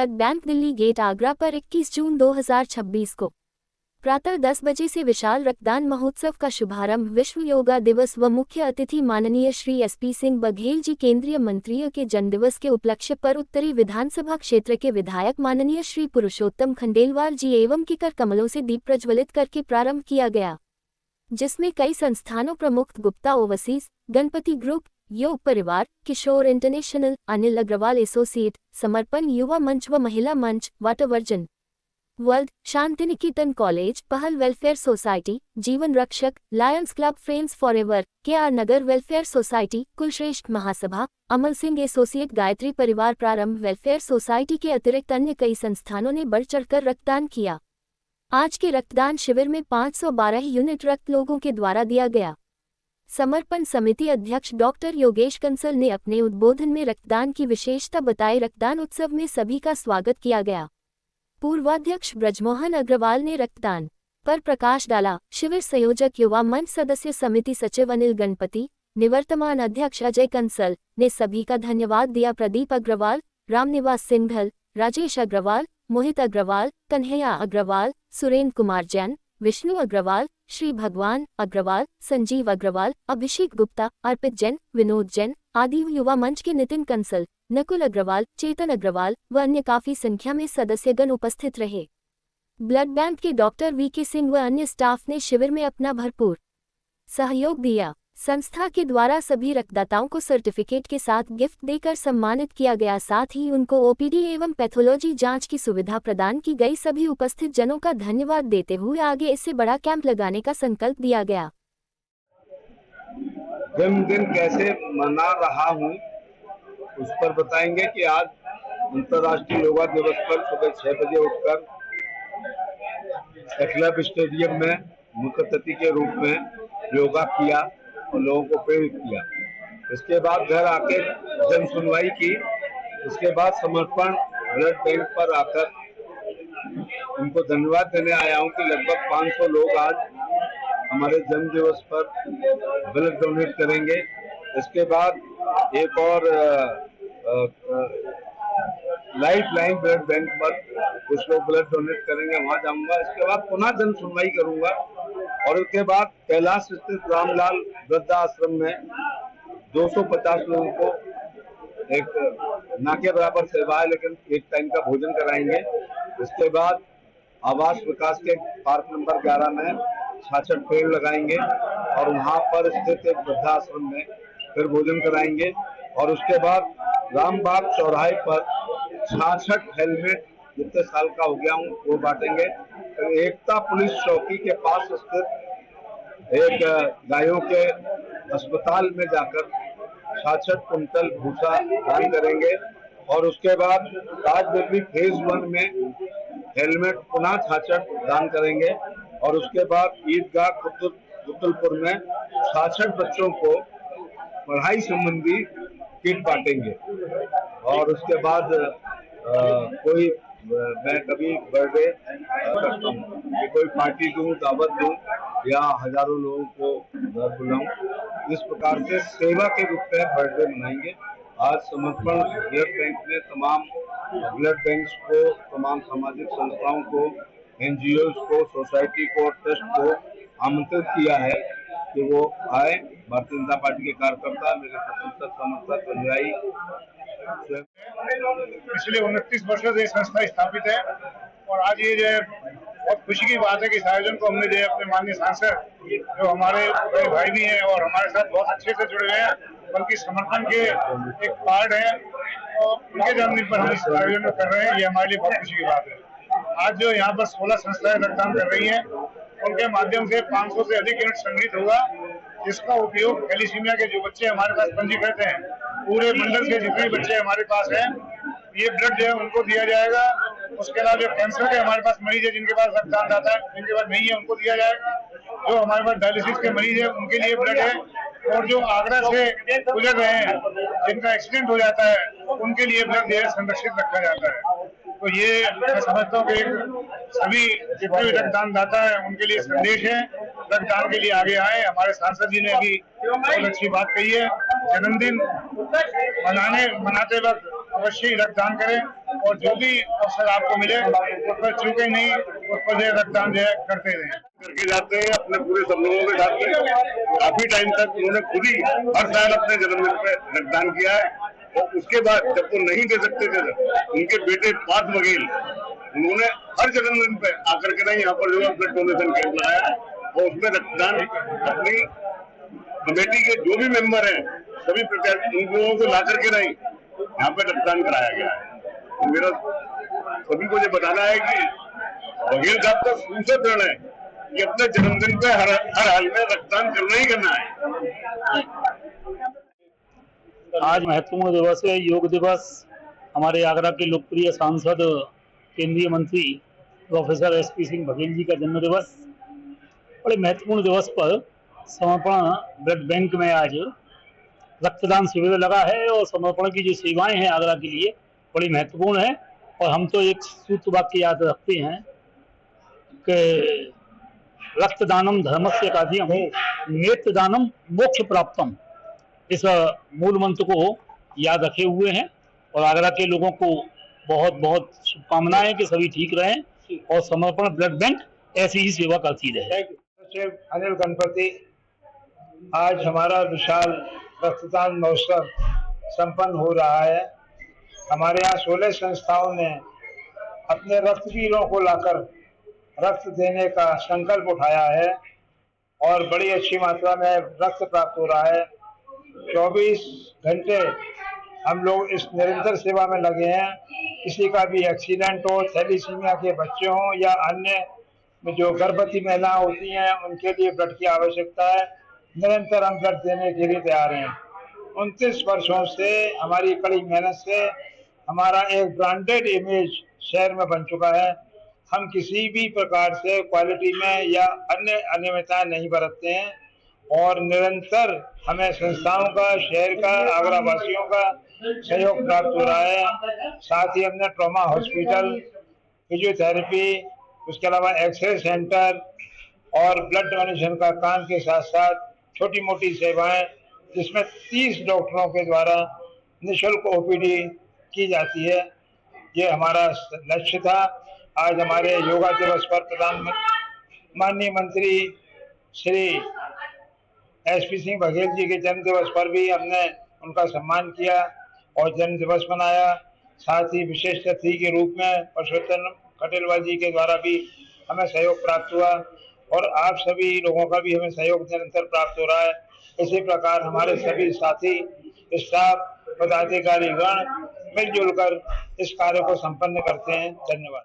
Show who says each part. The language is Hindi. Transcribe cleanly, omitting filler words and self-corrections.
Speaker 1: Blood bank Delhi gate Agra पर 21 जून 2026 को प्रातः 10 बजे से विशाल रक्तदान महोत्सव का शुभारंभ विश्व योगा दिवस व मुख्य अतिथि माननीय श्री एसपी सिंह बघेल जी केंद्रीय मंत्री के जन्मदिवस के उपलक्ष्य पर उत्तरी विधानसभा क्षेत्र के विधायक माननीय श्री पुरुषोत्तम खंडेलवाल जी एवं किकर कमलों से दीप प्रज्वलित करके प्रारंभ किया गया, जिसमें कई संस्थानों प्रमुख Gupta overseas, Ganpati group, Yog Parivar, Kishore international, Anil Agrawal associate, Samarpan Yuva Manch व महिला मंच, वाटरवर्जन world, Shantiniketan college, Pahal welfare society, Jeevan Rakshak, Lions club friends forever, KR Nagar welfare society, Kulshreshtha Mahasabha, Amal Singh associate, Gayatri Parivar Prarambh welfare society के अतिरिक्त अन्य कई संस्थानों ने बढ़ चढ़कर रक्तदान किया। आज के रक्तदान शिविर में 512 यूनिट रक्त लोगों के द्वारा दिया गया। समर्पण समिति अध्यक्ष डॉक्टर योगेश कंसल ने अपने उद्बोधन में रक्तदान की विशेषता बताई। रक्तदान उत्सव में सभी का स्वागत किया गया। पूर्वाध्यक्ष ब्रजमोहन अग्रवाल ने रक्तदान पर प्रकाश डाला। शिविर संयोजक युवा मंच सदस्य समिति सचिव अनिल गणपति, निवर्तमान अध्यक्ष अजय कंसल ने सभी का धन्यवाद दिया। प्रदीप अग्रवाल, रामनिवास सिंघल, राजेश अग्रवाल, मोहित अग्रवाल, कन्हैया अग्रवाल, सुरेंद्र कुमार जैन, विष्णु अग्रवाल, श्री भगवान अग्रवाल, संजीव अग्रवाल, अभिषेक गुप्ता, अर्पित जैन, विनोद जैन आदि युवा मंच के नितिन कंसल, नकुल अग्रवाल, चेतन अग्रवाल व अन्य काफी संख्या में सदस्यगण उपस्थित रहे। ब्लड बैंक के डॉक्टर वीके सिंह व अन्य स्टाफ ने शिविर में अपना भरपूर सहयोग दिया। संस्था के द्वारा सभी रक्तदाताओं को सर्टिफिकेट के साथ गिफ्ट देकर सम्मानित किया गया। साथ ही उनको ओपीडी एवं पैथोलॉजी जांच की सुविधा प्रदान की गई। सभी उपस्थित जनों का धन्यवाद देते हुए आगे इससे बड़ा कैंप लगाने का संकल्प दिया गया।
Speaker 2: जन्मदिन कैसे मना रहा हूँ उस पर बताएंगे कि आज अंतर्राष्ट्रीय योगा दिवस पर सुबह 6 बजे उठकर एक्लब स्टेडियम में मुख्य अतिथि के रूप में योगा किया और लोगों को प्रेरित किया। इसके बाद घर आके जन सुनवाई की। इसके बाद समर्पण ब्लड बैंक पर आकर उनको धन्यवाद देने आया हूँ कि लगभग 500 लोग आज हमारे जन्म दिवस पर ब्लड डोनेट करेंगे। इसके बाद एक और लाइफ लाइन ब्लड बैंक पर कुछ लोग ब्लड डोनेट करेंगे, वहां जाऊंगा। इसके बाद पुनः जन सुनवाई करूंगा और उसके बाद कैलाश स्थित रामलाल वृद्धाश्रम में 250 लोगों को एक ना के बराबर सेवा है लेकिन एक टाइम का भोजन कराएंगे। इसके बाद आवास विकास के पार्क नंबर 11 में 66 पेड़ लगाएंगे और वहां पर स्थित एक वृद्धाश्रम में फिर भोजन कराएंगे और उसके बाद रामबाग चौराहे पर 66 हेलमेट जितने साल का हो गया हूँ वो बांटेंगे। तो एकता पुलिस चौकी के पास स्थित एक गायों के अस्पताल में जाकर 66 कुंटल भूसा दान करेंगे और उसके बाद ताजबेगली फेज 1 में हेलमेट पुनः 66 दान करेंगे और उसके बाद ईदगाह कुतुलपुर में 66 बच्चों को पढ़ाई संबंधी किट बांटेंगे और उसके बाद कोई मैं कभी बर्थडे करता हूँ कि कोई पार्टी दूं, दावत दूं या हजारों लोगों को घर बुलाऊं। इस प्रकार से सेवा के रूप में बर्थडे मनाएंगे। आज समर्पण ब्लड बैंक ने तमाम ब्लड बैंक्स को, तमाम सामाजिक संस्थाओं को, एनजीओ को, सोसाइटी को, ट्रस्ट को आमंत्रित किया है कि वो आए। भारतीय जनता पार्टी के कार्यकर्ता, मेरे प्रशंसक, समर्थक, अनुयायी
Speaker 3: पिछले 29 वर्षों से संस्था स्थापित है और आज ये जो है बहुत खुशी की बात है कि इस आयोजन को हमने जो है अपने माननीय सांसद जो हमारे बड़े भाई भी हैं और हमारे साथ बहुत अच्छे से जुड़े हुए हैं, बल्कि समर्पण के एक पार्ट है और उनके जन्मदिन पर हम इस आयोजन को कर रहे हैं। ये हमारे लिए बहुत खुशी की बात है। आज जो यहाँ पर 16 संस्थाएं रक्तदान कर रही हैं, उनके माध्यम से 500 से अधिक यूनिट संग्रहित होगा, जिसका उपयोग थैलीसीमिया के जो बच्चे हमारे पास पंजीकृत हैं, पूरे मंडल के जितने बच्चे हमारे पास हैं, ये ब्लड जो है उनको दिया जाएगा। उसके अलावा जो कैंसर के हमारे पास मरीज है, जिनके पास रक्तदान दाता है, जिनके पास नहीं है, उनको दिया जाएगा। जो हमारे पास डायलिसिस के मरीज है, उनके लिए ब्लड है और जो आगरा से गुजर रहे हैं, जिनका एक्सीडेंट हो जाता है, उनके लिए ब्लड जो है संरक्षित रखा जाता है। तो ये मैं समझता हूँ कि सभी जितने भी रक्तदान दाता है उनके लिए संदेश है, रक्तदान के लिए आगे आए। हमारे सांसद जी ने भी बहुत अच्छी बात कही है। जन्मदिन मनाते वक्त अवश्य ही रक्तदान करें और जो भी अवसर आपको मिले उस पर चूके नहीं, उस पर जो रक्तदान जो है करते रहें।
Speaker 2: करके जाते हैं अपने पूरे सब लोगों के साथ। काफी टाइम तक उन्होंने खुद ही हर साल अपने जन्मदिन पे रक्तदान किया है और उसके बाद जब वो नहीं दे सकते थे उनके बेटे पार्थ बघेल उन्होंने हर जन्मदिन पे आकर के ना यहाँ पर जो है ब्लड डोनेशन कैंप लगाया और उसमें रक्तदान अपनी कमेटी के जो भी मेंबर हैं सभी प्रत्याशी उन लोगों को ला करके नहीं यहाँ पे रक्तदान कराया गया है। तो मेरा सभी को ये बताना है कि बघेल साहब का सूचना दृढ़ है कि अपने जन्मदिन पे हर हाल में रक्तदान करना ही करना है।
Speaker 4: आज महत्वपूर्ण दिवस है, योग दिवस। हमारे आगरा के लोकप्रिय सांसद केंद्रीय मंत्री प्रोफेसर एसपी सिंह बघेल जी का जन्म दिवस। बड़े महत्वपूर्ण दिवस पर समर्पण ब्लड बैंक में आज रक्तदान शिविर लगा है और समर्पण की जो सेवाएं हैं आगरा के लिए बड़ी महत्वपूर्ण है। और हम तो एक सूत्र वाक्य याद रखते हैं कि रक्तदानम धर्मस्य कार्यम नेत्रदानम मोक्ष प्राप्तम। इस मूल मंत्र को याद रखे हुए हैं और आगरा के लोगों को बहुत बहुत शुभकामनाएं कि सभी ठीक रहें और समर्पण ब्लड बैंक ऐसी ही सेवा करती रहे।
Speaker 5: सचिव अनिल गणपति, आज हमारा विशाल रक्तदान महोत्सव संपन्न हो रहा है। हमारे यहाँ 16 संस्थाओं ने अपने रक्तवीरों को लाकर रक्त देने का संकल्प उठाया है और बड़ी अच्छी मात्रा में रक्त प्राप्त हो रहा है। 24 घंटे हम लोग इस निरंतर सेवा में लगे हैं। किसी का भी एक्सीडेंट हो, थैलीसीमिया के बच्चे हों या अन्य जो गर्भवती महिलाएं होती हैं उनके लिए ब्लड की आवश्यकता है, निरंतर हम ब्लड देने के लिए तैयार हैं। 29 वर्षों से हमारी कड़ी मेहनत से हमारा एक ब्रांडेड इमेज शहर में बन चुका है। हम किसी भी प्रकार से क्वालिटी में या अन्य अनियमितताएं नहीं बरतते हैं और निरंतर हमें संस्थाओं का, शहर का, आगरा वासियों का सहयोग प्राप्त हो रहा है। साथ ही हमने ट्रॉमा हॉस्पिटल, फिजियोथेरेपी, उसके अलावा एक्सरे सेंटर और ब्लड डोनेशन का काम के साथ साथ छोटी मोटी सेवाएं जिसमें 30 डॉक्टरों के द्वारा निःशुल्क ओपीडी की जाती है, ये हमारा लक्ष्य था। आज हमारे योगा दिवस पर माननीय मंत्री श्री एसपी सिंह बघेल जी के जन्म दिवस पर भी हमने उनका सम्मान किया और जन्म दिवस मनाया। साथ ही विशेष अतिथि के रूप में परसोत्तम खटेलवाल जी के द्वारा भी हमें सहयोग प्राप्त हुआ और आप सभी लोगों का भी हमें सहयोग निरंतर प्राप्त हो रहा है। इसी प्रकार हमारे सभी साथी, स्टाफ, पदाधिकारी गण मिलजुल कर इस कार्य को संपन्न करते हैं। धन्यवाद।